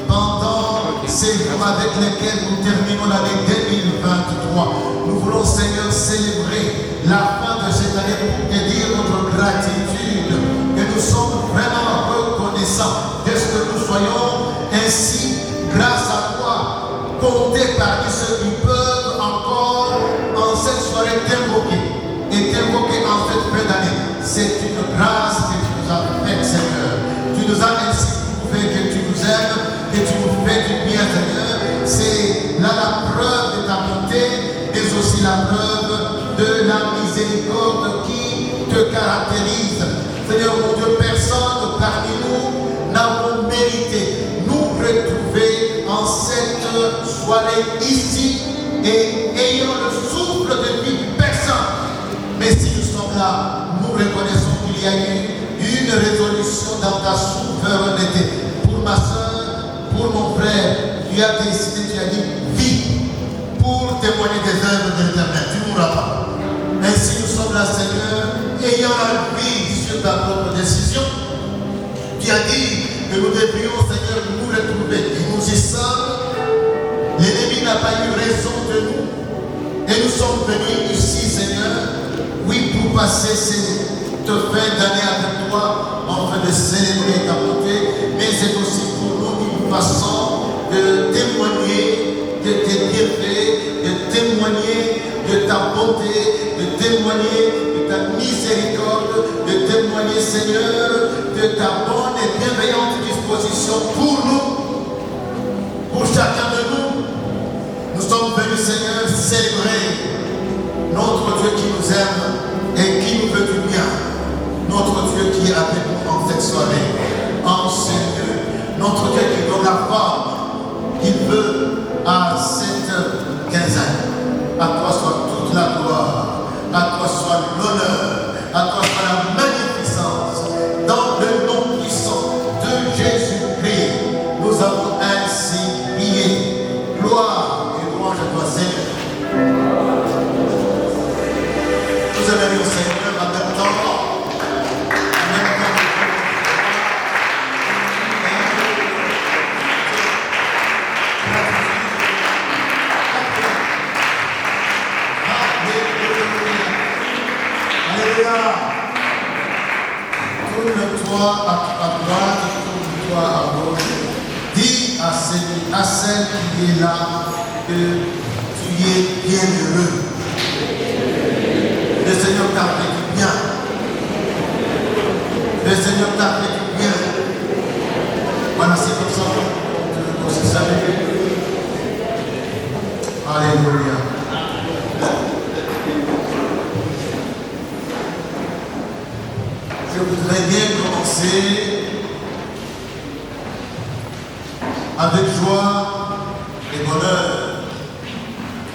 pendant ces jours avec lesquels nous terminons l'année 2023. Nous voulons, Seigneur, célébrer la fin de cette année pour te dire notre gratitude, que nous sommes vraiment reconnaissants de ce que nous soyons ainsi, grâce à toi, comptés parmi ceux qui peuvent encore en cette soirée t'invoquer et t'invoquer en cette fin d'année. C'est une grâce que tu nous as faite, Seigneur. Tu nous as ainsi prouvé que tu nous aimes, que tu nous fais du bien, Seigneur. C'est là la preuve de ta bonté, mais aussi la preuve de la miséricorde qui te caractérise. Seigneur mon Dieu, personne parmi nous n'avons mérité nous retrouver en cette soirée ici et ayant le souffle de vie, personne. Mais si nous sommes là, nous reconnaissons qu'il y a eu une résolution dans ta souveraineté. Pour ma soeur, pour mon frère, tu as décidé, tu as dit vie pour témoigner des œuvres de l'Éternel. Tu ne mourras pas. Ainsi nous sommes là, Seigneur, ayant la vie sur ta propre décision. Tu as dit que nous devrions, Seigneur, nous retrouver. Et nous y sommes. L'ennemi n'a pas eu raison de nous. Et nous sommes venus ici, Seigneur, oui, pour passer cette fin d'année avec toi, en train de célébrer ta bonté, mais c'est aussi pour nous une façon de témoigner de tes bienfaits, de témoigner de ta bonté, de témoigner de ta miséricorde, de témoigner, Seigneur, de ta bonne et bienveillante disposition pour nous, pour chacun de nous. Nous sommes venus, Seigneur, célébrer notre Dieu qui nous aime et qui nous veut du bien. Notre Dieu qui est avec nous en cette soirée, en ce lieu. Notre Dieu qui donne la forme qu'il veut à cette quinzaine. À toi soit toute la gloire, à toi soit l'honneur, à toi soit la magnificence. Dans le nom puissant de Jésus-Christ, nous avons ainsi prié. Gloire et louange à toi, Seigneur. Nous aimerions, Seigneur, en même temps. Tourne-toi à droite, tourne-toi à gauche. Dis à celle qui est là que tu es bien heureux. Le Seigneur t'a fait du bien. Le Seigneur t'a fait du bien. Voilà, c'est comme ça qu'on se salue. Alléluia. Je voudrais bien commencer avec joie et bonheur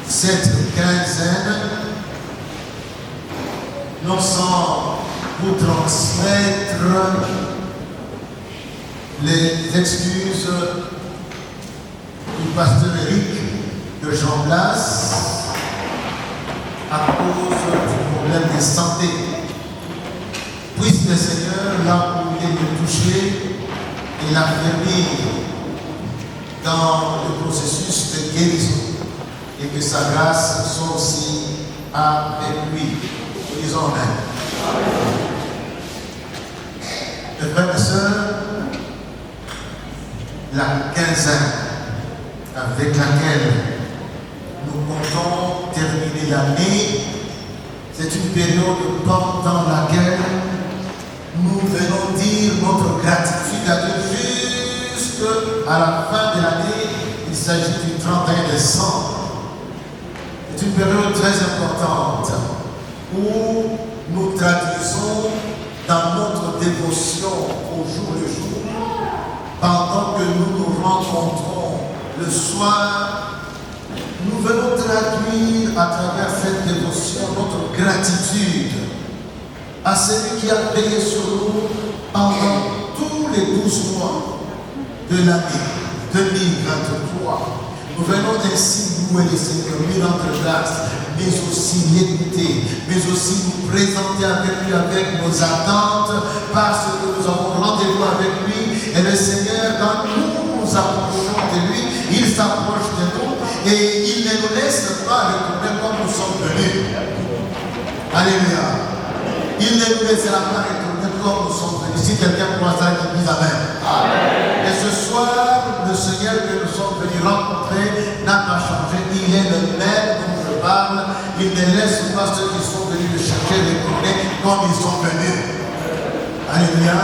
cette quinzaine, non sans vous transmettre les excuses du pasteur Eric de Jean Blas à cause du problème de santé. Puisse le Seigneur, là où il est touché, et l'affermir dans le processus de guérison, et que sa grâce soit aussi avec lui. Disons Amen. Mes frères et sœurs, la quinzaine avec laquelle nous comptons terminer l'année, c'est une période pendant laquelle nous venons dire notre gratitude à Dieu jusqu'à la fin de l'année. Il s'agit du 31 décembre. C'est une période très importante où nous traduisons dans notre dévotion au jour le jour, pendant que nous nous rencontrons le soir, nous venons traduire à travers cette dévotion notre gratitude à celui qui a veillé sur nous pendant tous les 12 mois de l'année 2023. Nous venons ainsi louer le Seigneur, lui rendre grâce, mais aussi l'écouter, mais aussi nous présenter avec lui, avec nos attentes, parce que nous avons rendez-vous avec lui. Et le Seigneur, quand nous nous approchons Alléluia. Il ne nous laissera pas retourner comme nous sommes venus. Si quelqu'un croit ça, qu'il dise Amen. Amen. Et ce soir, le Seigneur que nous sommes venus rencontrer n'a pas changé. Il est le même dont je parle. Il ne laisse pas ceux qui sont venus le chercher retourner comme ils sont venus. Alléluia.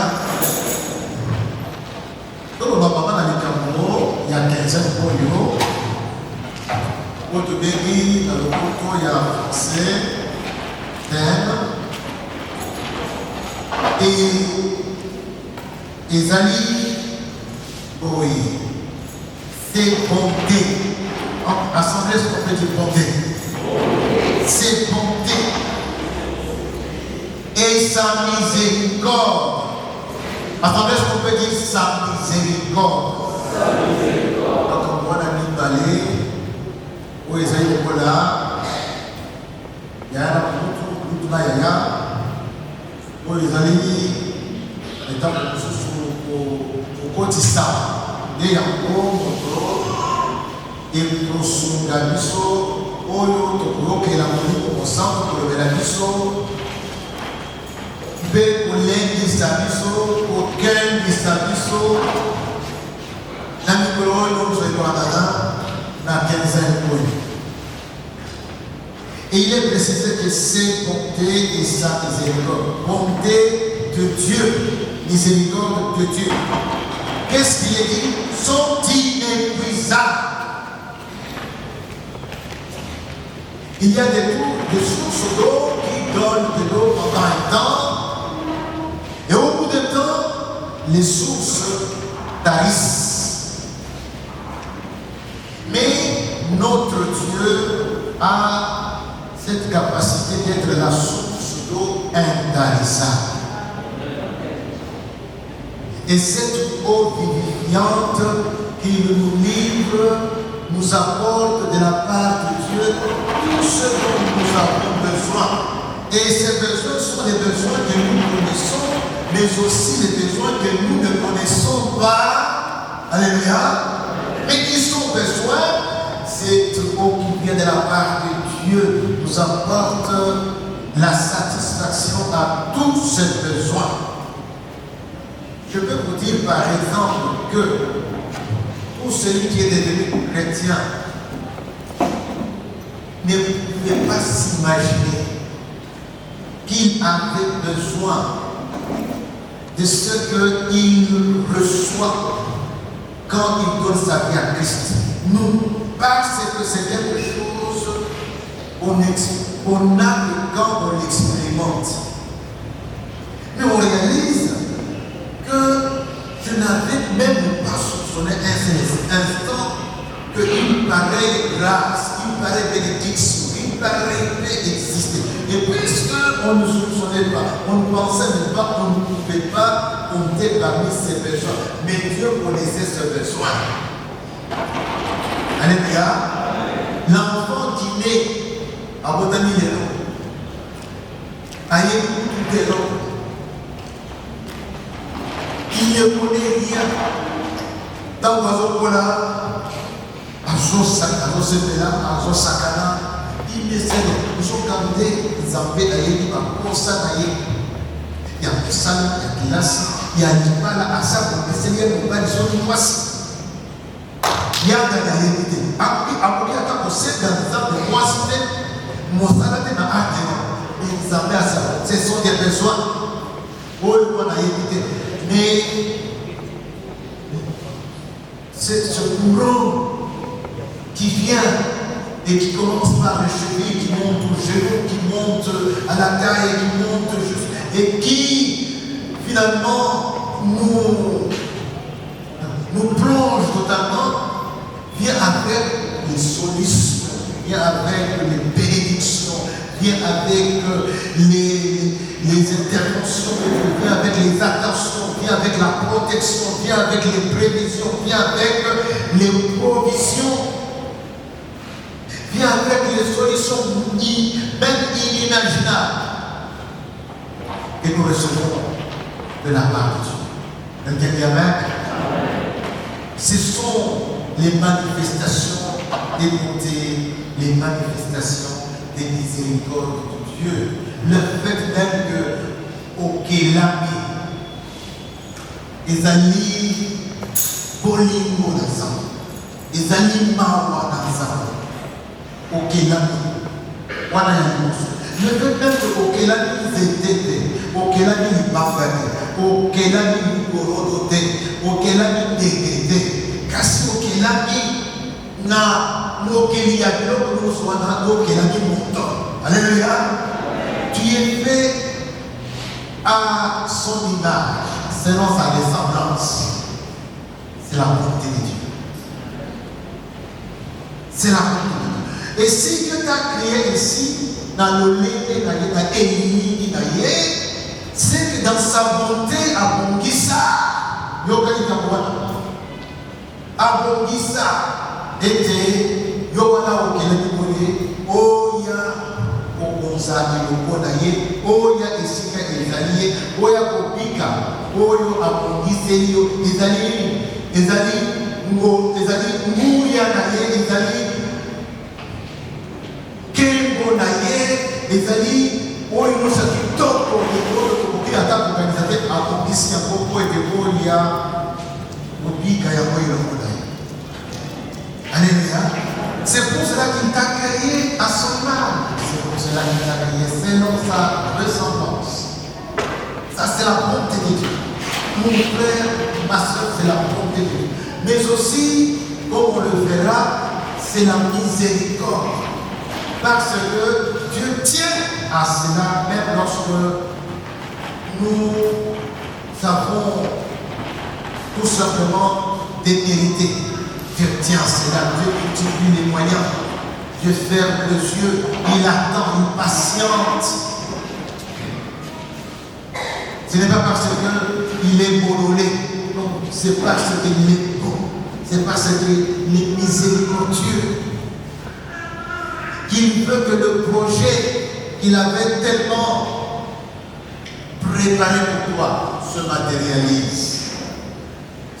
Donc, on va pas dans les Cameroun, il y a 15 ans pour nous. Pour te bénir, dans le contour, il y a un français, thème. Et Ezali, oui, c'est bonté. En assemblée, ce qu'on peut dire bonté. C'est bonté. Et sa miséricorde. Assemblée, ce qu'on peut dire sa miséricorde. Donc, on voit la mine balai, où Ezali est là. Il y a un peu de où Ezali est au quotidien. Il y a un et pour son gabiso, oyo tokuro ke la moni au centre de la biso, be pour l'un sabiso, auquel sabiso, la micro nous sommes dans 15 ans. Et il est précisé que c'est bonté et sa miséricorde. Bonté de Dieu, miséricorde de Dieu. Qu'est-ce qu'il est dit? Sont inépuisables. Il y a des sources d'eau qui donnent de l'eau pendant un temps. Et au bout d'un temps, les sources tarissent. Mais notre Dieu a cette capacité d'être la source d'eau intarissable. Et cette eau vivifiante qui nous livre nous apporte de la part de Dieu tout ce dont nous avons besoin. Et ces besoins sont des besoins que nous connaissons, mais aussi des besoins que nous ne connaissons pas. Alléluia. Mais qui sont besoins, cette eau qui vient de la part de Dieu nous apporte la satisfaction à tous ces besoins. Je peux vous dire par exemple que pour celui qui est devenu chrétien, ne pouvait pas s'imaginer qu'il avait besoin de ce qu'il reçoit quand il donne sa vie à Christ. Nous, parce que c'est quelque chose qu'on a quand on l'expérimente. Mais on réalise que je n'avais même pas soupçonné un instant qu'une pareille grâce, une pareille bénédiction, une pareille paix existait. Et puisqu'on ne soupçonnait pas, on ne pensait même pas, on ne pouvait pas compter parmi ses besoins. Mais Dieu connaissait ses besoins. Alléluia. L'enfant qui naît à Botany Lélo, à Yékou, il ne connaît rien. Dans le Azo Sepela, Azo Sakana, il ne sait pas. Nous sommes gardés, Zambé, Aïe, Bakosa, Aïe. Il y a un salle, il y a classe, il y a un mal à ça pour le Seigneur, il y a une zone moisse. Il y a un réalité. Après, quand on sait dans le temps de moisse, mon salaire est dans l'argent. Et Zambé à ça. Ce sont des besoins. Oh, on a évité. Mais c'est ce courant qui vient et qui commence par les chevilles, qui monte au genou, qui monte à la taille, qui monte et qui finalement nous plonge totalement, vient avec les solutions, vient avec les bénédictions, vient avec les interventions, vient avec les attentions, vient avec la protection, vient avec les prévisions, vient avec les provisions, vient avec les solutions même inimaginables que nous recevons de la part de Dieu. Quelqu'un dit Amen. Ce sont les manifestations des bontés, les manifestations des miséricordes de Dieu le fait même que au Kelami, ils allaient bolingo dans ça, ils allaient mawa dans ça, au Kelami, voilà le fait même que au Kelami ils étaient, au Kelami ils bafanaient, au Kelami ils gorodotaient, au Kelami ils déguetaient, car si au Kelami na mokeli ya biloko nyonso wana okelaki moto. Alléluia. Tu es fait à son image, selon sa ressemblance. C'est la volonté de Dieu. C'est la volonté de Dieu. Et si Dieu t'a créé ici, dans le lait, c'est que dans sa bonté, abongisa, abongisa, était yowana okelaki boye oya okonzali lokola ye oya esika ezali ye oya kobika oyo abongiseli yo ezali nguya na ye ezali kembo na ye ezali oyo nyonso kitoko oyo tokoki ata kokanisa te abongisi yango po ete oya kobika yango elongo na ye. Alléluia. C'est pour cela qu'il t'a créé à son âme. C'est pour cela qu'il t'a créé selon sa ressemblance. Ça, c'est la bonté de Dieu. Mon frère, ma soeur, c'est la bonté de Dieu. Mais aussi, comme on le verra, c'est la miséricorde. Parce que Dieu tient à cela, même lorsque nous avons tout simplement démérité. Dieu tient à cela, Dieu multiplie les moyens, Dieu ferme les yeux, il attend, il patiente. Ce n'est pas parce qu'il est bololé, non, c'est parce qu'il est bon, c'est parce qu'il est miséricordieux, qu'il veut que le projet qu'il avait tellement préparé pour toi se matérialise.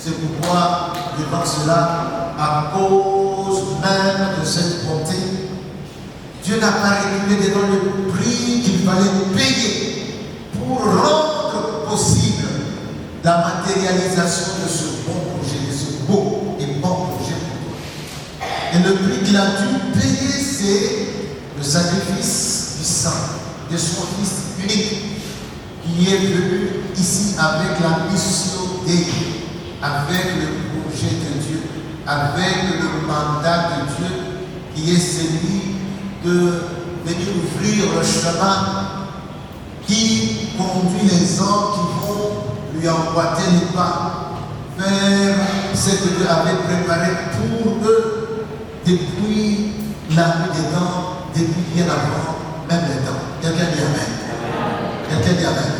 C'est pourquoi, devant cela, à cause même de cette bonté, Dieu n'a pas réglé devant le prix qu'il fallait payer pour rendre possible la matérialisation de ce bon projet, de ce beau et bon projet pour toi. Et le prix qu'il a dû payer, c'est le sacrifice du sang de son Fils unique, qui est venu ici avec la mission d'Église, avec le projet de Dieu, avec le mandat de Dieu, qui est celui de venir ouvrir le chemin qui conduit les hommes qui vont lui emboîter les pas vers ce que Dieu avait préparé pour eux depuis la nuit des temps, depuis bien avant même les temps. Quelqu'un dit Amen. Quelqu'un dit Amen.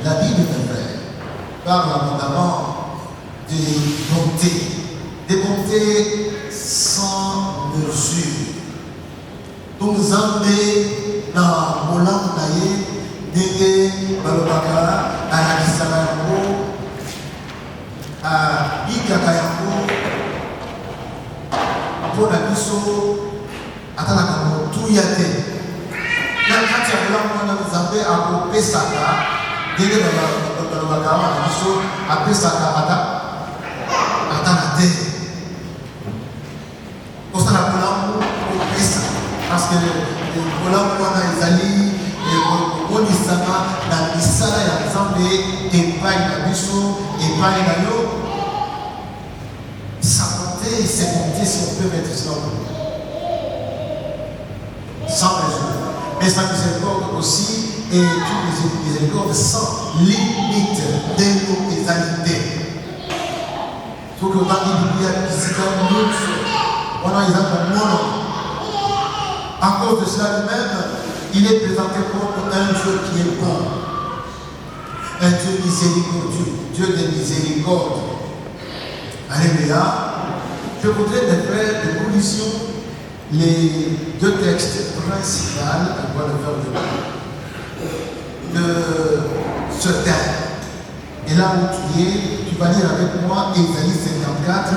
La Bible, mes frères, parle abondamment des bontés sans mesure. Donc, nous avons dans Molam Naye, Dede Balobaka, à la Kisamayango, à Ikakayango, pour la Bisso, à Tanakamo, Touyate. La Katia Molam, nous avons à Pesaka, Dede Balobaka, à la Bisso, à Pesaka, parce que les Colombiens, les alliés, les Bonisama, la Misala, la Zambé, et pas une Abisso, et pas une Ayo. Sa bonté, ses bontés, si on peut mettre ça sans mesure. Mais sa miséricorde aussi, et toute miséricorde sans limite de nos égalités. Il faut que dans l'Iblia, on a à cause de cela lui-même, il est présenté comme un Dieu qui est bon, un Dieu miséricordieux, Dieu de miséricorde. Alléluia. Je voudrais mes frères de conclusion les deux textes principaux à quoi le faire de ce thème. Et là où tu es, tu vas lire avec moi Ésaïe 54,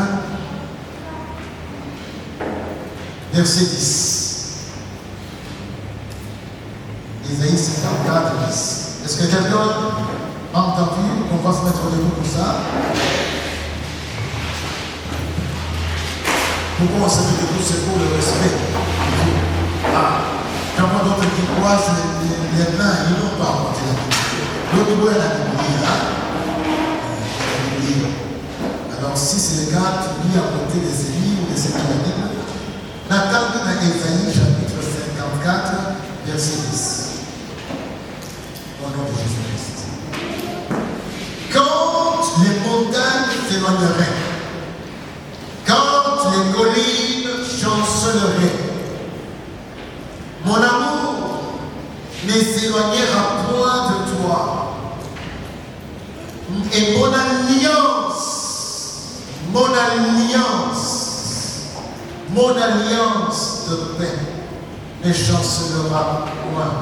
verset 10. Ésaïe 54, Est-ce que quelqu'un a entendu qu'on va se mettre debout pour ça? Pourquoi on se met debout? C'est pour le respect. Ah, quand on d'autres qui croisent les mains, ils n'ont pas apporté la Bible. L'autre bout, elle a la Bible. Alors, si c'est le cas, tu lis à côté des ennemis ou des ennemis. Nathan dans Ésaïe chapitre 54, verset 10. Au nom de Jésus-Christ. Quand les montagnes s'éloigneraient, quand les collines chanceleraient, mon amour ne s'éloignera point de toi. Et mon alliance de paix ne chancelera point.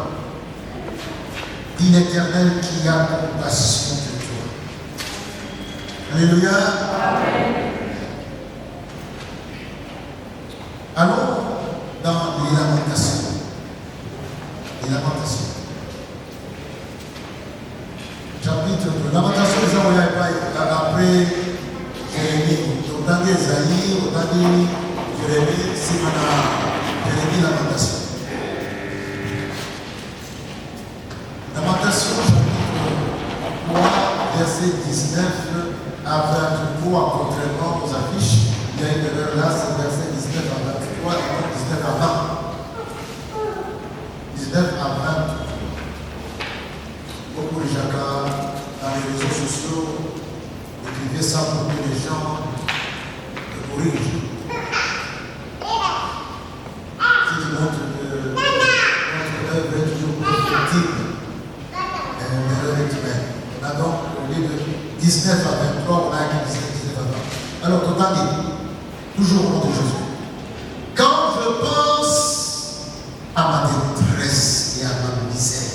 Dit l'Éternel qui a compassion de toi. Alléluia. Amen. Allons dans les lamentations. Les lamentations. Chapitre 2. Lamentation, les envoyés après Jérémie. Autant d'Esaïe, autant de Jérémie, c'est Jérémie lamentation. Lamentation, chapitre 3, verset 19 à 23, contrairement aux affiches. Il y a une erreur là, c'est verset 19 à 23 et non 19 à 20. 19 à 20. Beaucoup de gens dans les réseaux sociaux écrivaient ça pour que les gens le corrigent. Si tu montres que notre œuvre est toujours perfectible, l'erreur est humaine. On a donc au livre 19 à 23, on a écrit 19 à 20. Alors, total dit, toujours au nom de Jésus. Quand je pense à ma détresse et à ma misère,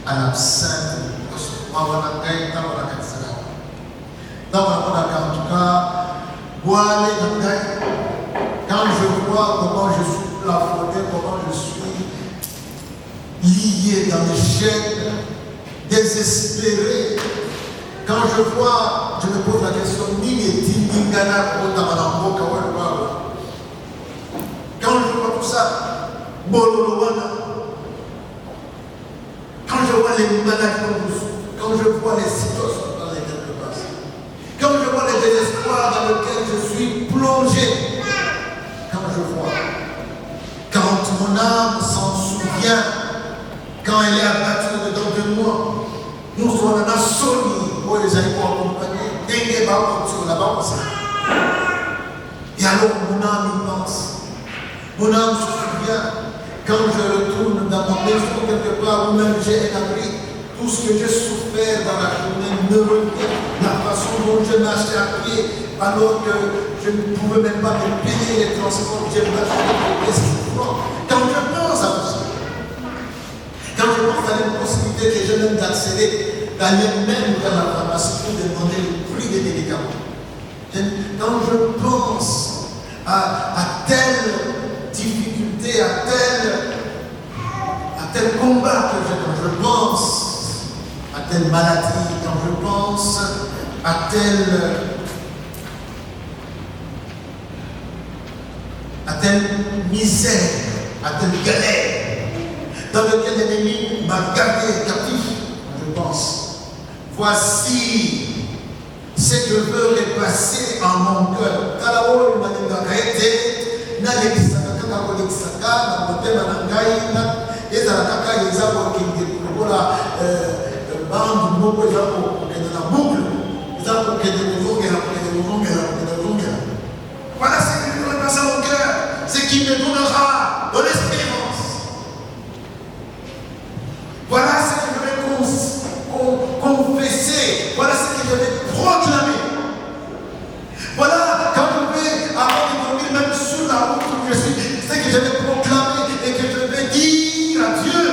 à l'absinthe, en tout cas, quand je vois comment je suis plafonné, comment je suis lié dans les chaînes, désespéré, quand je vois, je me pose la question, quand je vois tout ça, quand je vois les maladies, quand je vois les situations dans lesquelles je passe, quand je vois les désespoirs dans lesquels je suis plongé, quand je vois, quand mon âme s'en souvient, quand elle est abattue dedans de moi, nous sommes dans la solie, où les amis vont accompagner, dengue va sur la base. Et alors mon âme y pense, mon âme se souvient, quand je retourne dans ma maison quelque part où même j'ai un abri, tout ce que j'ai souffert dans la journée me revient, la façon dont je marchais à pied, alors que je ne pouvais même pas me payer les transports, j'ai marché avec les souffrants. Quand je pense à tout ça, quand je pense à l'impossibilité que j'ai même d'accéder, d'aller même dans la pharmacie pour demander le prix des médicaments, quand je pense à telle difficulté, à tel combat que j'ai, quand je pense à telle maladie, quand je pense à telle misère, à telle galère, dans laquelle l'ennemi m'a gardé captif, je pense, voici ce que je veux repasser en mon cœur. Voilà ce que je veux repasser en mon cœur, ce qui me donnera de l'espérance. Voilà ce que je vais confesser, voilà ce que je vais proclamer. Voilà, quand je vais, avant de dormir, même sur la route où je suis, c'est que je vais proclamer et que je vais dire à Dieu.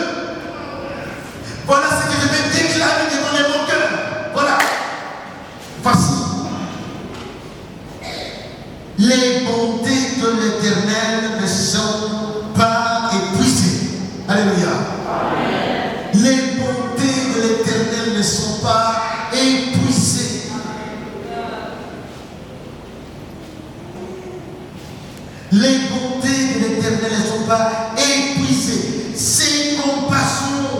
Voilà ce que je vais déclarer devant mon cœur. Voilà. Voici. Les bontés de l'Éternel ne sont pas épuisées. Alléluia. Amen. Les bontés de l'Éternel Les bontés de l'Éternel ne sont pas épuisées. Ses compassions.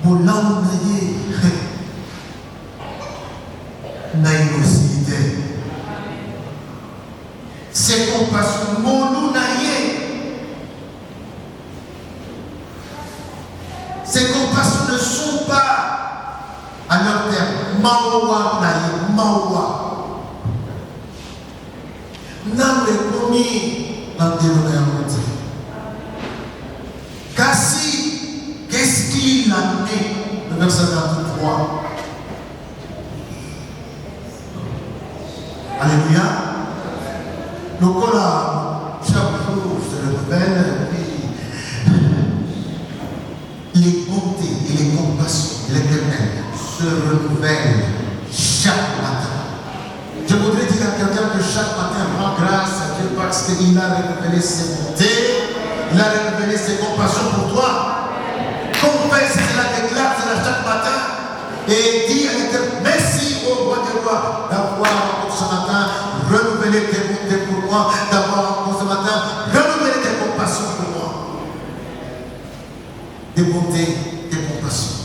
Pour l'âme naïvosité. Ses compassions. Mon loup naïe. Ces compassions ne sont pas à leur terme. Maoua naïe. Maoua. Nan reconnu dans des lois. Kassi, qu'est-ce qu'il a mis? Le verset 23. Alléluia. Le corps, chaque jour, se renouvelle, les bontés et les compassions de l'Éternel se renouvellent chaque matin. Je voudrais dire à quelqu'un que chaque matin rend grâce à Dieu parce qu'il a révélé ses bontés, il a révélé ses compassions pour toi. Confesse cela, déclare cela chaque matin et dis à l'Éternel, merci au roi des rois d'avoir encore ce matin renouvelé tes bontés pour moi, d'avoir encore ce matin renouvelé tes compassions pour moi. Des bontés, des compassions.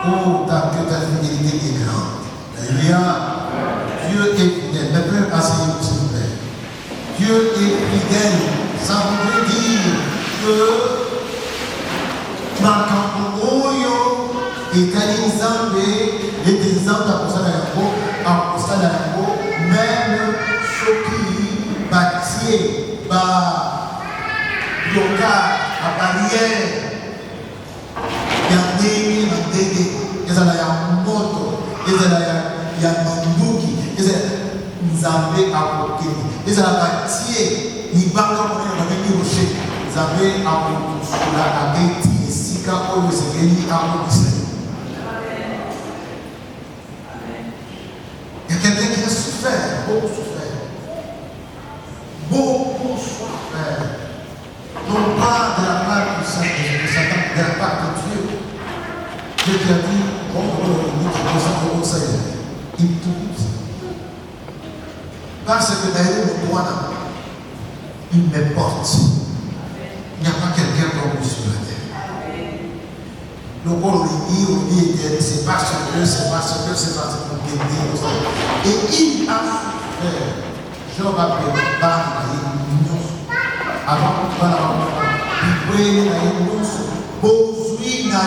Oh, que ta fidélité est grande. Alléluia. Dieu est fidèle. Mes frères, asseyez-vous s'il vous plaît. Dieu est fidèle. Ça voudrait dire que Makamboyo est un exemple même ceux qui bâtirent yoga à barrière. Il y a des moto, il y a manduki, il y a Nzambe apoke, il y a bâti, il y a rocher, Nzambe apoke, la abeti, sika oyo sekeli apoke. Il y a quelqu'un qui a souffert, beaucoup souffert, non pas de la part de Satan, de la part de Dieu. Dieu qui a dit, il tout. Parce que derrière le droit, il me porte. Il n'y a pas quelqu'un comme lui sur la terre. Le corps on dit, c'est parce que, et il a souffert. Je rappelle, avant de parler, il a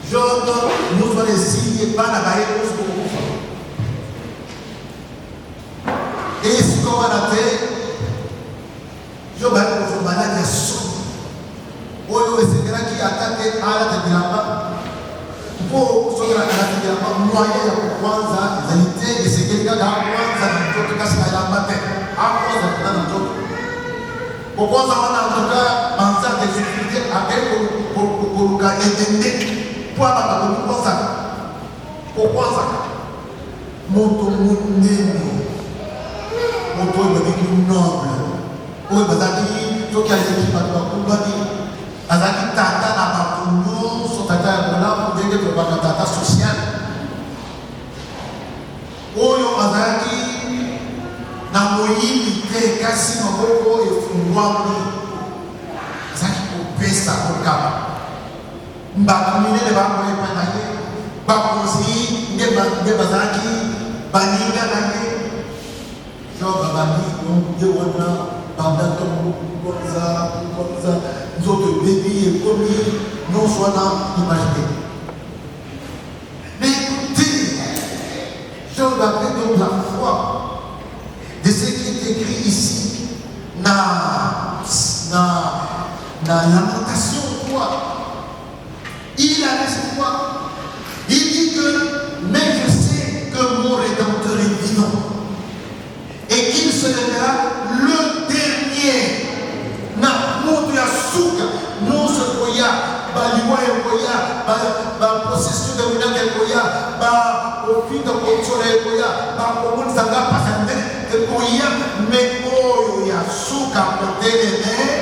Job nous va les signer par la barrière et ce qu'on va la terre, Job a une maladie à son. Oyo c'est quelqu'un qui attaque à la tête pour ce que la tête de la moyen de kwanza, les alité, et c'est quelqu'un qui a kwanza, qui a cassé la matin, à cause de la job. Pourquoi ça va en tout cas penser des difficultés avec pour gagner pourquoi ça? Moto monene, moto est noble. Oui, bazaki, tout qui a été par la Kumbani, azaki tata na bakuno, son tata est là pour dire que le tata social. Oyo azaki na moyini te kasi maboko et fungwami, azaki kopesa kokaba. Mbakumine le bakoye panaye, bakosi nge bazaki baninga nange. Job abani donc de wana banda konza nzoto bébi et commis non soit imaginé. Mais écoutez, Job a fait donc la foi de ce qui est écrit ici na lamentation quoi. Il a l'espoir. Il dit que, mais je sais que mon Rédempteur est vivant. Et qu'il se lèvera le dernier. Na moto ya souka, non se koya, baliwa ya koya, possession de wina ya koya, profit de contrôle ya koya, komon sanga pasande ya koya, mais oyo ya souka côté les mains,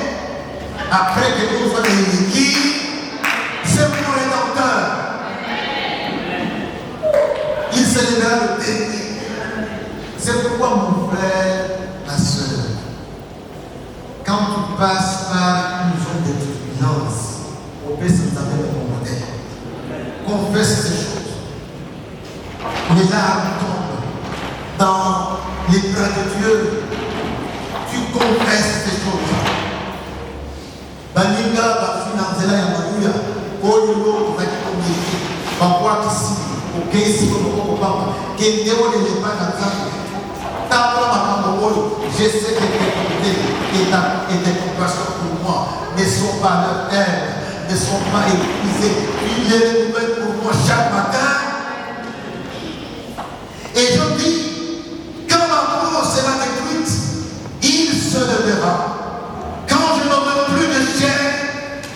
après que nous soyons éliminés. C'est mon Rédempteur. Il s'élèvera le dernier. C'est pourquoi mon frère, ma soeur, quand tu passes par une zone de turbulence, on peut s'entendre le modèle. Confesse ces choses. Les larmes tombent dans les bras de Dieu. Tu confesses ces choses. Baninga, Bafinanzela, Yamanuya, Oyolo, Vakikomiki, Bakwa Kisi, Okeisi, Kokokopama, Kendeo, les pas d'ensemble. Je sais que tes qualités et tes compassions pour moi ne sont pas leur haine, ne sont pas épuisées. Il est nouvelle pour moi chaque matin. Et je dis, quand ma peau sera détruite, il se lèvera. Quand je n'aurai plus de chair,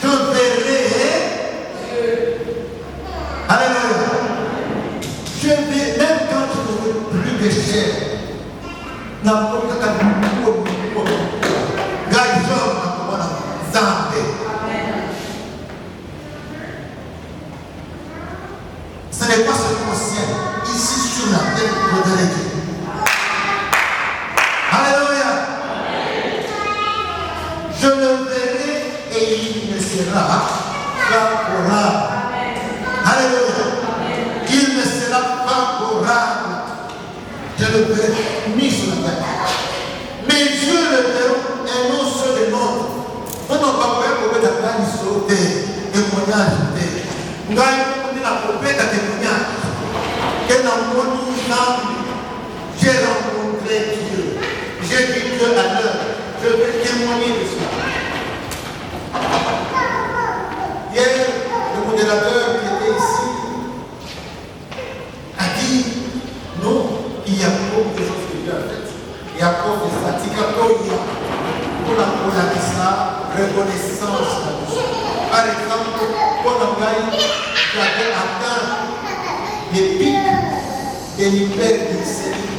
je verrai. Alléluia. Je vais, même quand je n'aurai plus de chair, ce n'est pas seulement au ciel, ici sur la terre, vous devez dire. Alléluia. Je le verrai et il me sera favorable. Alléluia. Il me sera favorable. Je le verrai mis sur la terre. Mes yeux le verront et non ceux des nôtres. On n'a pas pu faire la grande sauter, témoignage. Nous avons la prophète à témoignage. Que dans mon âme, j'ai rencontré Dieu. J'ai vu Dieu à l'heure. Je vais témoigner de cela. Hier, le modérateur qui était ici a dit non, il y a beaucoup de choses que Dieu a faites. Il y a beaucoup de statiques, pour la reconnaissance là-dessus. Par exemple, quand on j'avais atteint les pics de l'hyperglycémie.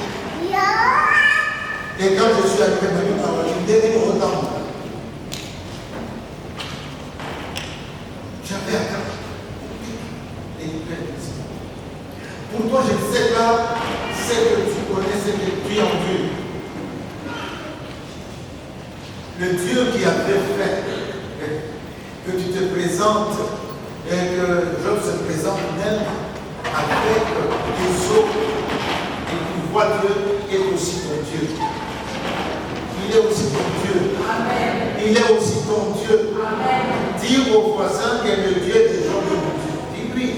Et quand je suis arrivé maintenant, je devais me retendre. J'avais atteint l'hyperglycémie. Pourtant, je ne sais pas ce que tu connais, ce que tu es en Dieu. Le Dieu qui avait fait que tu te présentes et que Job se présente même avec des eaux et tu vois Dieu est aussi ton Dieu. Il est aussi ton Dieu. Amen. Il est aussi ton Dieu. Amen. Dis au voisin que le Dieu des gens de mon Dieu. Dis-lui.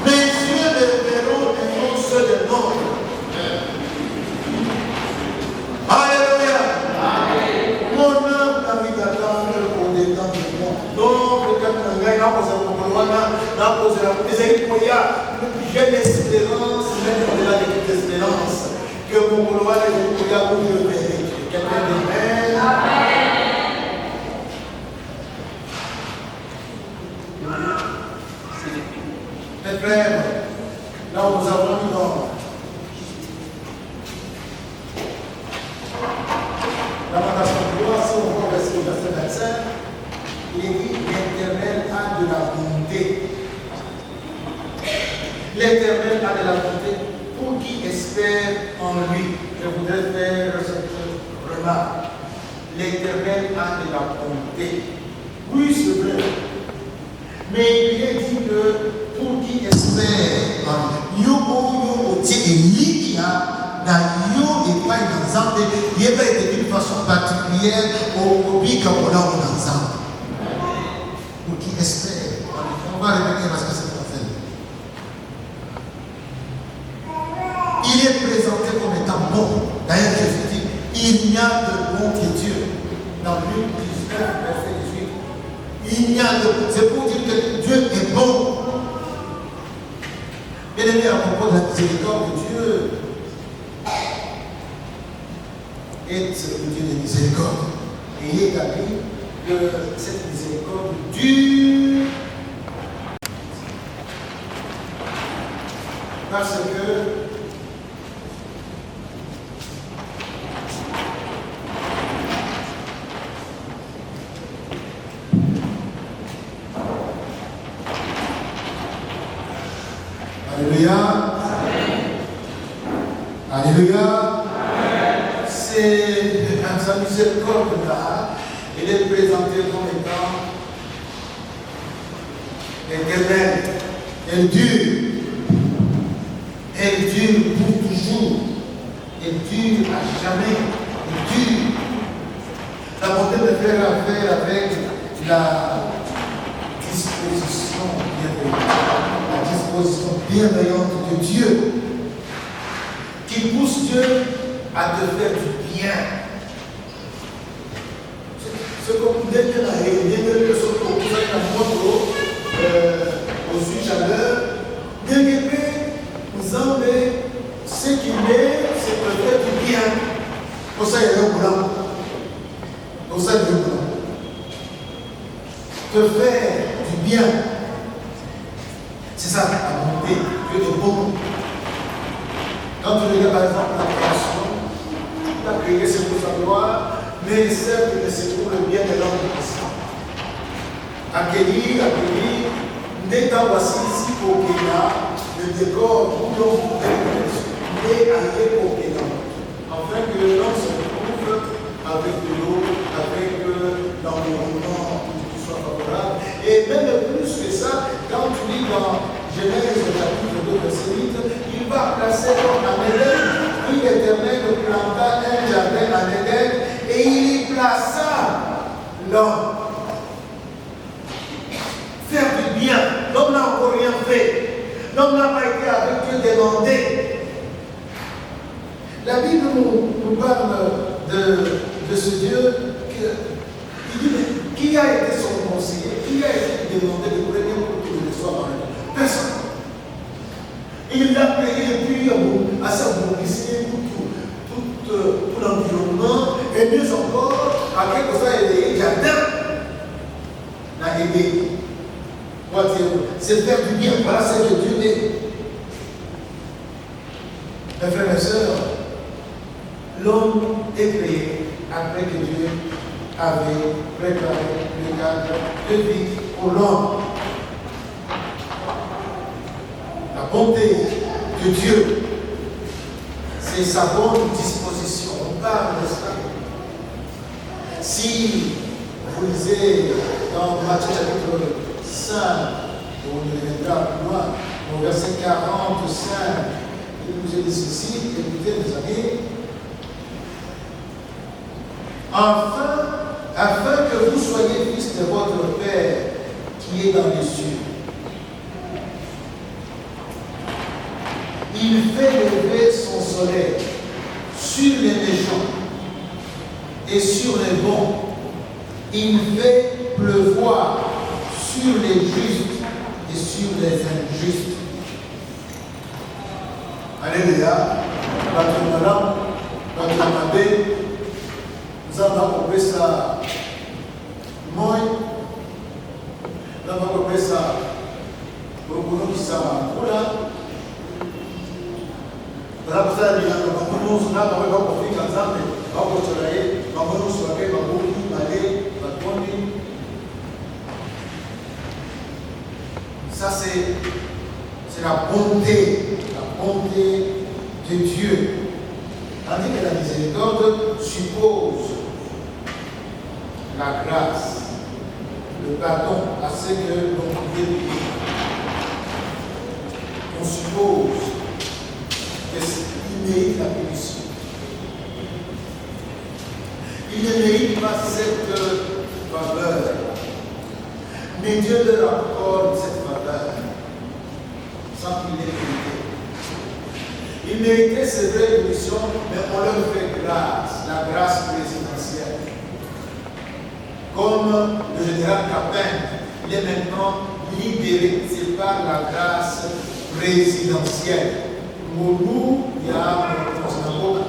Mes yeux le verront et non ceux de l'autre. Alléluia. Mon âme a mis d'attendre au détente de moi. Donc, peut-être que n'a posé j'ai l'espérance, même au-delà de toute espérance, que mon couloir est le couloir où je vais. Quelqu'un dit Amen. Mes frères, là où nous avons mis dans la lamentation de gloire, si on voit verset 25, il est dit l'Éternel a de la bonté. L'Éternel a de la bonté pour qui espère en lui. Je voudrais faire cette remarque. L'Éternel a de la bonté. Oui, c'est vrai. Mais il est dit que pour qui espère en lui. Et pas une ensemble, il va être d'une façon particulière au public qu'on a ensemble. Pour qui espère. On va revenir parce que c'est pas fait. Il est présenté comme étant bon. D'ailleurs, Jésus dit, il n'y a de bon que Dieu. Dans Luc 19, verset 18. Il n'y a de bon. C'est pour dire que Dieu est bon. Bien aimé, à propos de la miséricorde de Dieu, est le Dieu de miséricorde. Et il est établi que cette miséricorde dure parce que Alléluia. Alléluia. C'est sa miséricorde là. Il est présenté comme étant éternelle. Elle dure. Elle dure pour toujours. Elle dure à jamais. Elle dure. La bonté de faire affaire avec la disposition bienveillante de Dieu qui pousse Dieu à te faire du bien. C'est comme dernière année, que ce qu'on fait à moto au sud-chaleur, nous avons ce qui est, c'est de faire du bien. Pour ça, il y a un blanc. Pour ça, il y a un blanc. Te faire du bien. C'est ça, la bonté. Dieu est bon. Quand tu regardes par exemple la création, tu as créé c'est pour sa gloire, mais certes que c'est pour le bien de l'homme. Accueillir, n'étant voici ici au Kenya, le décor où l'on voudrait aller au Kenya. Afin que l'homme se retrouve avec de l'eau, avec l'environnement qui soit favorable. Et même plus que ça, quand tu lis dans Genèse chapitre 2, verset 8, il va placer l'homme en Éden, puis l'Éternel planta un jardin en Éden, et il y plaça l'homme. Faire du bien. L'homme n'a encore rien fait. L'homme n'a pas été avec Dieu demandé. La Bible nous parle de ce Dieu qui dit qui a été son conseiller, qui a été demandé de premier pour qu'il ne soit marié. Personne. Il l'a payé depuis à sa mobilité pour tout l'environnement et mieux encore, à quelque chose il y a l'a aidé. C'est faire du bien, voilà ce que Dieu est. Mes frères et sœurs, l'homme est créé après que Dieu avait préparé le cadre de vie pour l'homme. La bonté de Dieu, c'est sa bonne disposition. On parle de ça. Si vous lisez dans Matthieu chapitre 5, on reviendra plus loin, au verset 45, il nous est dit ceci, écoutez mes amis, afin que vous soyez fils de votre Père qui est dans les cieux. Il fait lever son soleil sur les méchants et sur les bons. Il fait pleuvoir sur les justes et sur les injustes. Alléluia. Notre amabé, nous avons compris ça. Moi, nous avons compris ça. Pour nous qui sommes en là. Ça c'est la bonté de Dieu. Tandis que la miséricorde suppose la grâce, le pardon à ce que l'on pouvait vivre. On suppose qu'il mérite la punition. Il ne mérite pas cette faveur. Mais Dieu leur accorde cette faveur sans qu'il l'ait mérité. Ils méritaient ces vraies punitions, mais on leur fait grâce, la grâce présidentielle. Comme le général Capin, il est maintenant libéré, c'est par la grâce présidentielle. Moulou, il y a un synagogue,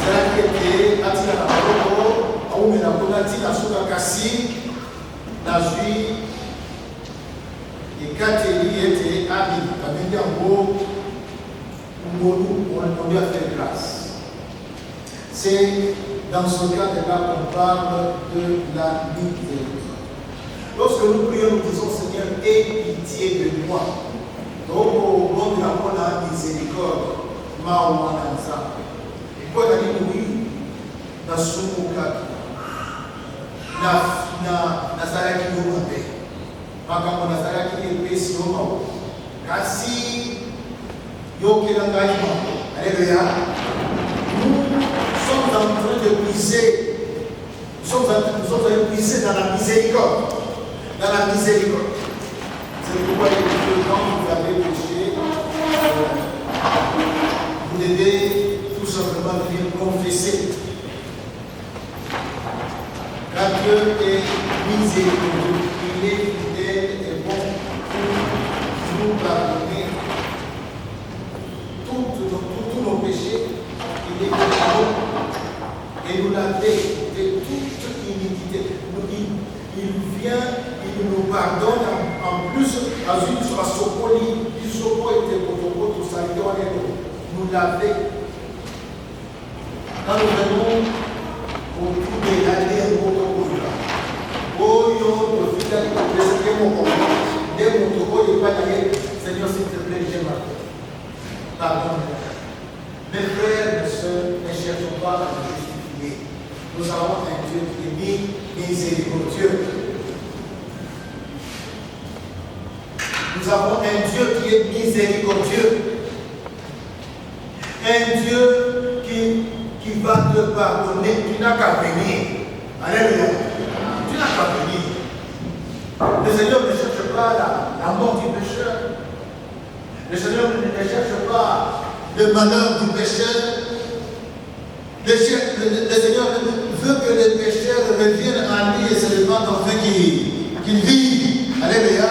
ezalaki atina na maloko aumela mpona ntina soka kasi nazwi ekateli ete abima babengi yango ngolu on lui a fait grâce. C'est dans ce cas-là, on parle de la miséricorde. Lorsque nous prions, nous disons Seigneur, aie pitié de moi. Donc, au bon de la miséricorde, ma ouananza. Et quoi d'aller mourir dans ce cas na nazaraki yomabe. Makambo nazaraki epesi yoma. Kasi yokela ngai mambo. Alléluia. Nous sommes en train de puiser. Nous sommes en train de puiser dans la miséricorde. Dans la miséricorde. C'est pourquoi quand vous avez péché, vous devez tout simplement venir confesser. Car Dieu est miséricordieux, il est fidèle et bon pour nous pardonner tous nos péchés. Il est bon et nous laver de toute iniquité. Il vient, il nous pardonne en plus à Sokoli, il était pour tout ça, nous laver. Quand nous venons pour tout dégager, Seigneur, s'il te plaît, j'ai mal. Pardon. Mes frères, mes soeurs, ne cherchons pas à nous justifier. Nous avons un Dieu qui est miséricordieux. Nous avons un Dieu qui est miséricordieux. Un Dieu qui va te pardonner. Tu n'as qu'à venir. Alléluia. Tu n'as qu'à venir. Le Seigneur ne cherche pas la mort du pécheur. Le Seigneur ne cherche pas le malheur du pécheur. Le Seigneur veut que les pécheurs reviennent à lui et se répandent afin qu'ils vivent. Alléluia.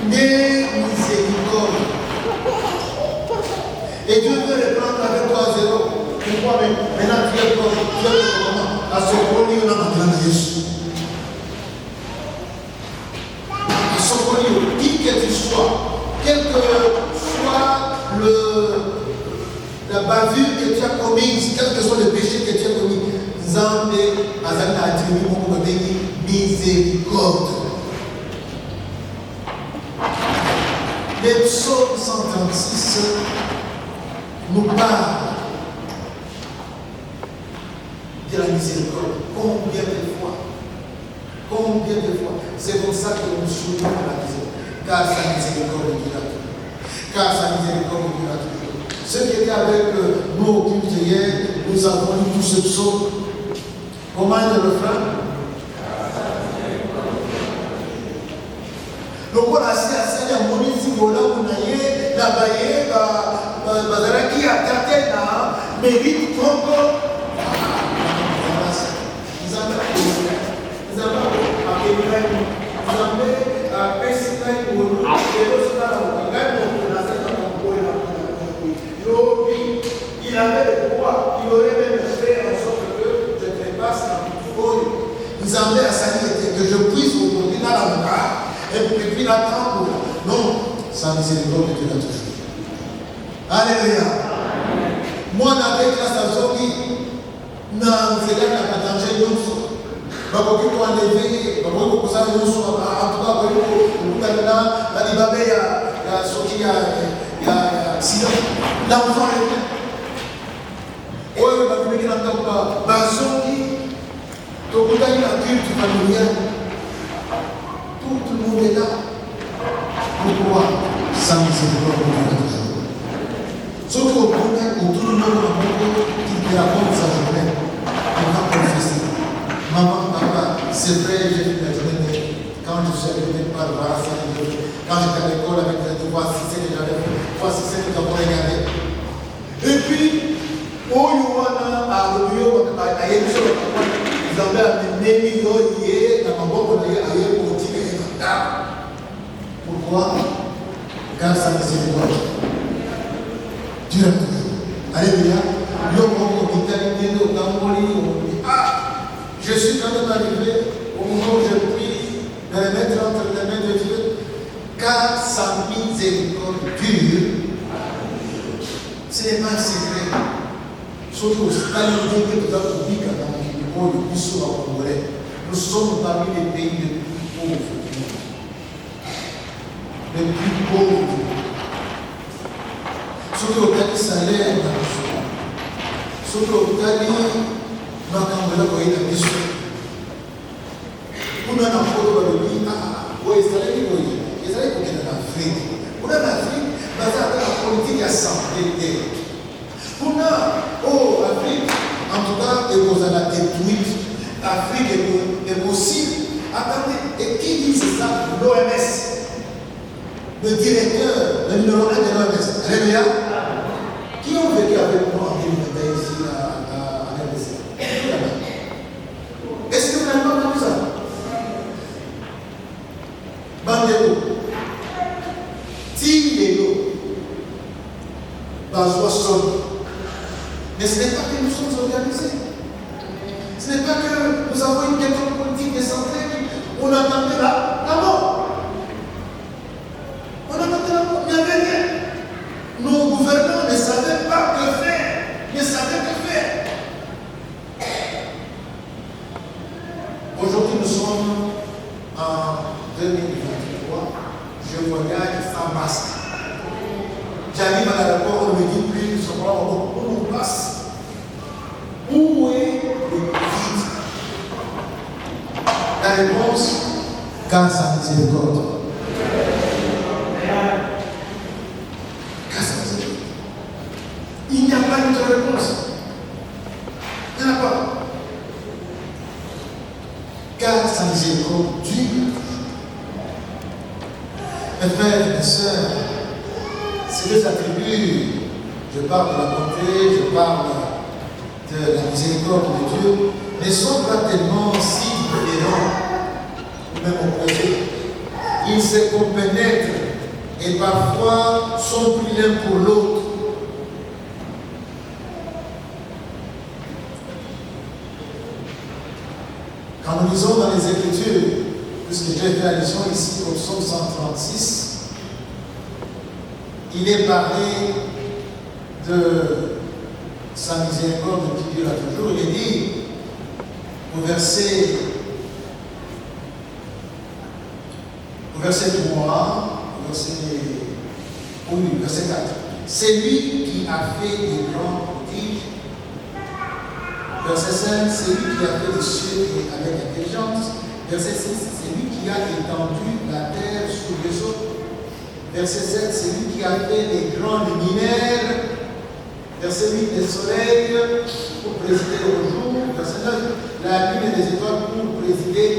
Mais miséricorde. Et Dieu veut reprendre avec toi à zéro. Pourquoi maintenant tu es comment à ce premier on a entendu Jésus. À ce premier, qui que tu sois, quel que soit la bavure que tu as commise, quel que soit le péché que tu as commis, Zambé, Azana, attribue mon miséricorde. Les psaumes 136 nous parlent de la miséricorde. Combien de fois? Combien de fois? C'est pour ça que nous souvenons de la miséricorde. Car sa miséricorde est toujours. Car sa miséricorde est toujours. Ceux qui étaient avec nous au culte hier, nous avons lu tout ce psaume. Comment est le refrain? Donc on a dit à Seigneur, mon ici, on a yé, la baye, bazaraki a tâté na, mérite trop. Il avait le pouvoir, il aurait même fait en sorte que je trépasse dans tout folie. Nous avons à Seigneur que je puisse vous donner dans la bouche. Et puis l'attendre. Non, sa miséricorde est là toujours. Alléluia. Moi, avec la station qui n'a pas de danger, nous sommes. Bakoki pour enlever, bakoki pour ça, nous sommes. En tout cas, pour la libabe, il y a sorti, il y a accident. L'enfant est là. Oui, bakoki qui n'entend pas. Bazoki, Tokotani la culte familiale. Tout le monde est là. Pourquoi? Sa miséricorde est toujours. Sauf qu'au premier, où tout le monde qui raconte sa journée, on va confesser. Maman, papa, c'est vrai, j'ai fait la journée. Quand je suis arrivé par Barassa, quand j'étais à l'école avec les devoirs, c'est ce que j'avais fait, voici ce que nous avons regardé. Et puis, au Yuana, à Rubio, à Yéluso, ils avaient amené Yoye, la maman qu'on a eu à Yéluso. Pourquoi? Car sa miséricorde dure toujours. Alléluia. Je suis quand même arrivé au moment où je prie de les mettre entre les mains de Dieu. Car sa miséricorde dure. Ce n'est pas un secret. Nous sommes parmi les pays les plus pauvres du monde. Les plus pauvres du monde. Surtout au Tali salaire dans le monde. Surtout au Tali, nous avons la mission. Nous avons le salaire en Afrique. Nous avons l'Afrique, basée sur la politique de santé. Nous avons l'Afrique, en tout cas, et vous allez détruire. L'Afrique est possible. Attendez, et qui dit ça? L'OMS. Le directeur, le numéro 1 de l'OMS. Alléluia. Qui ont vécu avec moi en 2021 ici à l'RDC? Est-ce que vous n'avez pas entendu ça? Bandero. Tilelo. Bazoisson. Mais ce n'est pas que nous sommes organisés. Ce n'est pas que nous avons une quelconque politique de santé, on attendait la mort. On attendait la mort, il n'y avait rien. Nos gouvernants ne savaient pas que faire. Ne savaient que faire. Aujourd'hui, nous sommes en 2023. Je voyage sans masque. J'arrive à l'aéroport, on me dit plus, nous sommes là, on passe. Où est le vide? La réponse, grâce à miséricorde. Grâce à miséricorde. Il n'y a pas d'autre réponse. Il n'y en a pas. Grâce à miséricorde, Dieu. Mes frères et mes sœurs, ces deux attributs, je parle de la bonté, je parle de la miséricorde de Dieu, ne sont pas tellement si différents, même opposés. Ils se compénètrent et parfois sont plus l'un pour l'autre. Quand nous lisons dans les Écritures, puisque j'ai fait allusion ici au psaume 136, il est parlé de sa miséricorde qui dure toujours. Il est dit au verset 3, verset 4. C'est lui qui a fait des grands prodiges. Verset 5, c'est lui qui a fait des cieux avec intelligence. Verset 6, c'est lui qui a étendu la terre sous les eaux. Verset 7, c'est lui qui a fait les grands luminaires. Verset 8, le soleil pour présider au jour. Verset 9, la lune et les étoiles pour présider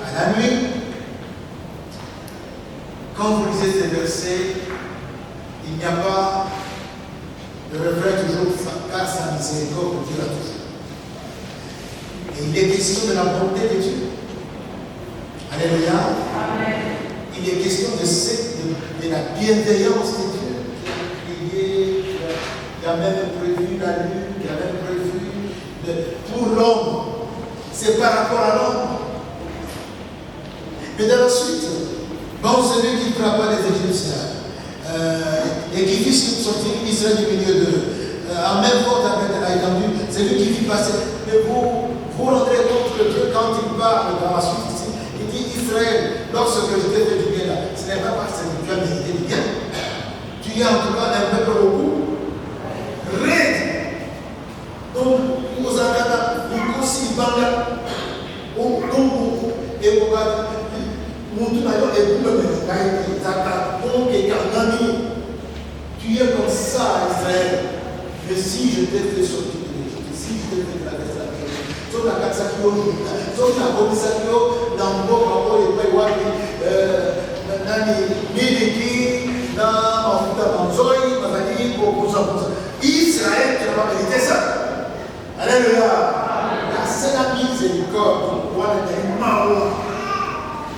à la nuit. Quand vous lisez ces versets, il n'y a pas de refrain toujours car sa miséricorde Dieu a toujours. Et il est question de la bonté de Dieu. Alléluia. Amen. Il est question de la bienveillance de Dieu. Il a même prévu la lune, il a même prévu pour l'homme. C'est par rapport à l'homme. Mais dans la suite, bon, c'est lui qui frappa les Égyptiens et qui fit sortir Israël du milieu d'eux. En même temps, a étendu, c'est lui qui fit passer. Mais vous rendrez compte que Dieu, quand il parle dans la suite ici, il dit Israël, lorsque je t'ai fait du bien là, ce n'est pas parce que tu as mérité du bien. Tu es en tout cas un peuple au bout. Raide. Donc, nous avons une aussi banga. Et vous tu es comme ça, Israël. Mais si je t'ai fait sortir de l'Égypte, si je t'ai fait de la destination, sur la Katsakio, sur la Bodhisakio, dans le rapport et Paiwani, Miliki, dans Mafuta Manzoi, Mazani, Israël, tu n'as pas mérité ça. Alléluia. C'est la miséricorde. Pourquoi le Mawa?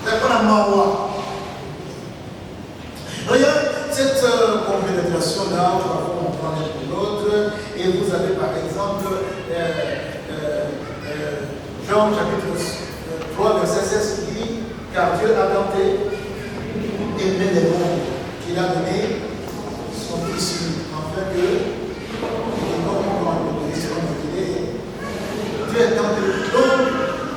C'est pas la Mawa. Regarde cette compénétration-là, on prend l'un pour l'autre, et vous avez par exemple Jean chapitre 3, verset 16 qui dit car Dieu a tant aimé les mondes qu'il a donné son Fils, afin que Dieu est dans le don.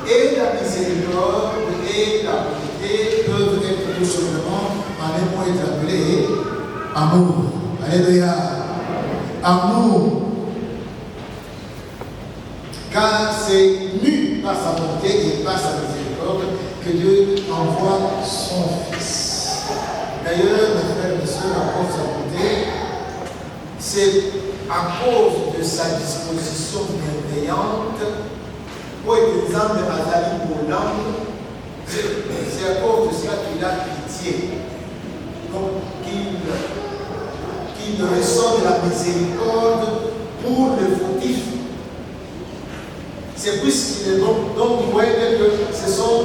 Et la miséricorde et la bonté peuvent être tout simplement, en un mot, être appelés amour. Alléluia. Amour. Car c'est nu par sa bonté et par sa miséricorde que Dieu envoie son Fils. D'ailleurs, mes frères et sœurs, à cause de sa bonté, c'est à cause de sa disposition bienveillante, pour exemple, Azali Boulang, c'est à cause de cela qu'il a pitié. Donc, qu'il ressent de la miséricorde pour le fautif. C'est puisqu'il est donc vous voyez que ce sont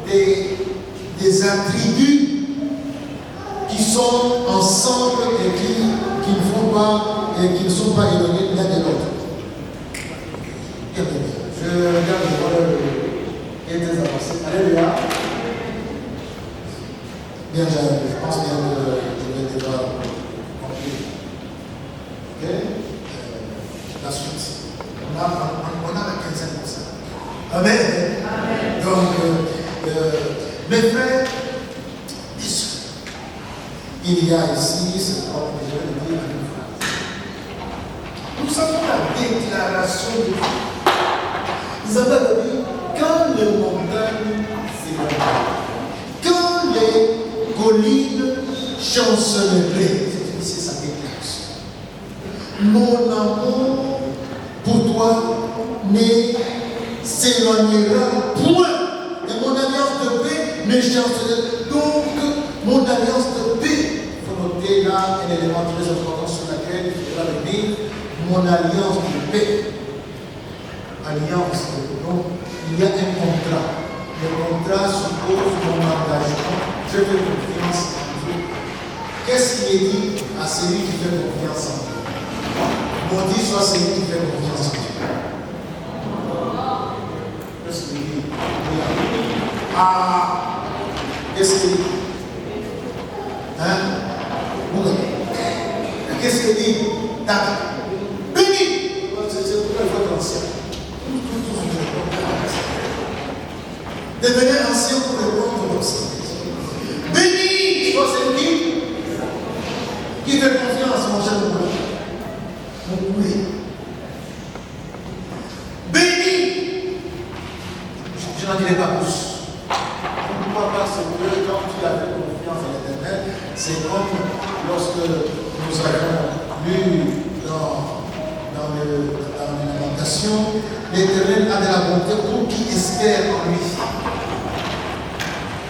des attributs qui sont ensemble et qui ne font pas et qui ne sont pas éloignés l'un de l'autre. Je regarde le voleur qui est très avancé. Alléluia. Bien, je pense bien que je vais déjà conclure. Ok? La suite. On a la quinzaine pour ça. Amen. Amen. Donc, mes frères, il y a ici, c'est propre, je vais le dire une phrase. Nous avons la déclaration de Dieu. Isabelle dit, quand les montagnes s'éloignent, quand les collines chanceleraient, c'est sa déclaration. Mon amour pour toi ne s'éloignera point. Et mon alliance de paix ne chancellera. Donc, mon alliance de paix, il faut noter là un élément très important sur laquelle il faudra venir. Mon alliance de paix. Alliance. Donc, il y a un contrat. Le contrat suppose mon engagement. Je fais confiance en Dieu. Qu'est-ce qui est dit à celui qui fait confiance en Dieu? Maudit soit celui qui fait confiance en Dieu. Qu'est-ce qu'il dit? Ah, qu'est-ce qu'il dit? Hein? Qu'est-ce qu'il dit? Béni! C'est pourquoi il faut être ancien. Devenez ancien pour répondre aux anciens. Béni soit celui qui fait confiance, mon cher mon poulet. Béni! Je n'en dirai pas plus. Pourquoi? Parce que quand tu as fait confiance à l'Éternel, c'est comme lorsque nous avons lu dans l'Alimentation, l'Éternel a de la bonté pour qui espère en lui.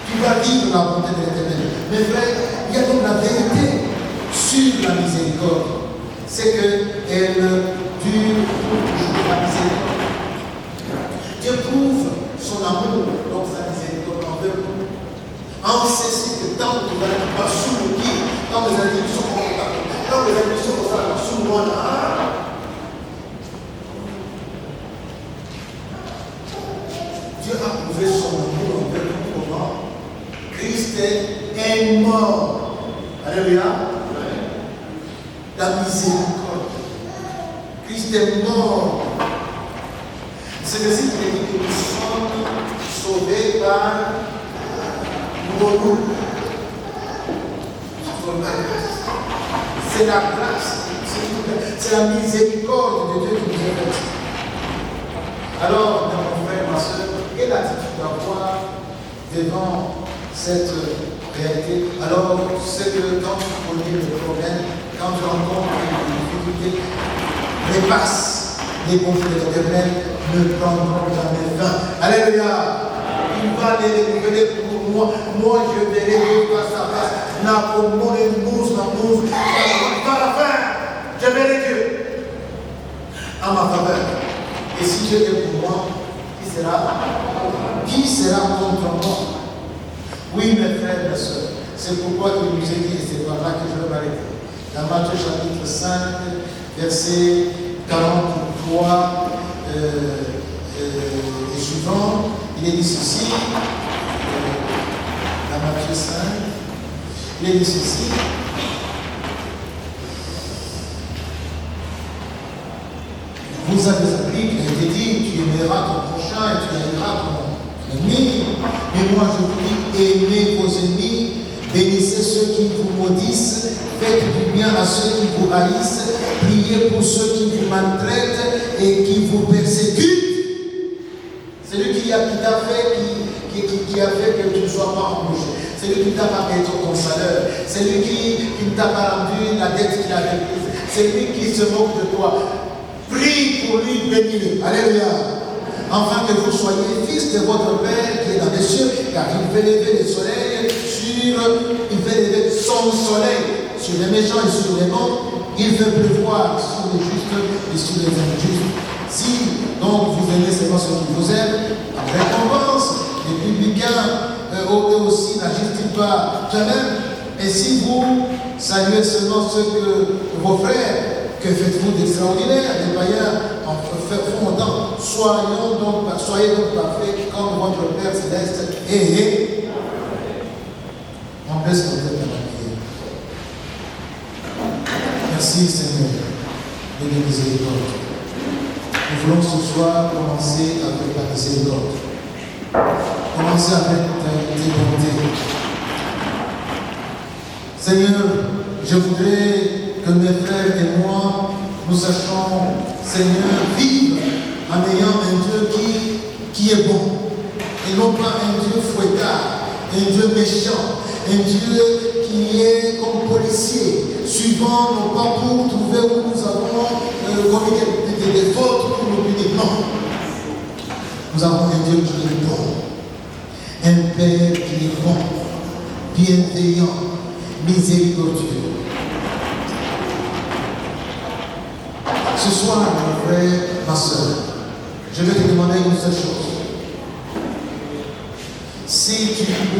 Tu vas vivre la bonté de l'Éternel. Mais frère, il y a donc la vérité sur la miséricorde. C'est qu'elle dure toujours la miséricorde. Dieu prouve son amour dans sa miséricorde envers nous. En ceci que tant que vous n'allez pas sous le pied, quand les individus sont confortables, quand les individus sont confortables sous moi là, Dieu a prouvé son amour envers nous comment? Christ est mort. Alléluia. La miséricorde. Christ est mort. C'est ainsi qu'il est dit que nous sommes sauvés par nous. C'est la grâce, c'est la miséricorde de Dieu qui nous est faite. Alors, mon frère, ma soeur, quelle attitude avoir devant cette réalité? Alors, c'est que quand tu connais le problème, quand tu rencontres une difficulté, dépasse les bontés de l'Éternel, ne prendront jamais fin. Alléluia! Il va les renouveler pour moi. Moi, je vais les face à face. N'a pour moi une mousse, ma mousse. Dans la fin, je verrai Dieu en ma faveur. Et si Dieu est pour moi, qui sera contre moi? Oui, mes frères et mes soeurs, c'est pourquoi il nous est dit, et c'est par là que je vais m'arrêter. Dans Matthieu chapitre 5, verset 43 et suivant, il est dit ceci, dans Matthieu 5, il est dit ceci. Vous avez appris biblique a été dit, tu aimeras ton prochain et tu haïras ton ennemi. Mais moi je vous dis, aimez vos ennemis, bénissez ceux qui vous maudissent, faites du bien à ceux qui vous haïssent, priez pour ceux qui vous maltraitent et qui vous persécutent. C'est lui qui t'a fait, qui a fait que tu ne sois pas embauché. C'est lui qui t'a pas payé ton salaire. C'est lui qui ne t'a pas rendu la dette qu'il avait prise. C'est lui qui se moque de toi. Prie pour lui, bénis-le. Alléluia. Afin que vous soyez fils de votre Père qui est dans les cieux, car il fait lever le soleil il fait lever son soleil sur les méchants et sur les bons. Il fait pleuvoir sur les justes et sur les injustes. Si donc vous aimez seulement ceux qui vous aiment, la récompense des publicains aussi n'agissent-ils pas jamais? Et si vous saluez seulement ceux que vos frères, que faites-vous d'extraordinaire? Les païens en font autant. Soyez donc parfaits comme votre Père céleste est. On baisse nos têtes à la prière. Merci Seigneur de nos miséricordes. Nous voulons ce soir commencer avec la miséricorde. Commencer avec tes bontés. Seigneur, je voudrais que mes frères et moi, nous sachions, Seigneur, vivre en ayant un Dieu qui est bon. Et non pas un Dieu fouettard, un Dieu méchant, un Dieu qui est comme policier, suivant nos parcours, trouver où nous avons commis des fautes pour nous punir. Non. Nous avons un Dieu qui est bon, un Père qui est bon, bienveillant, miséricordieux. Ce soir, mon frère, ma soeur, je vais te demander une seule chose. Si tu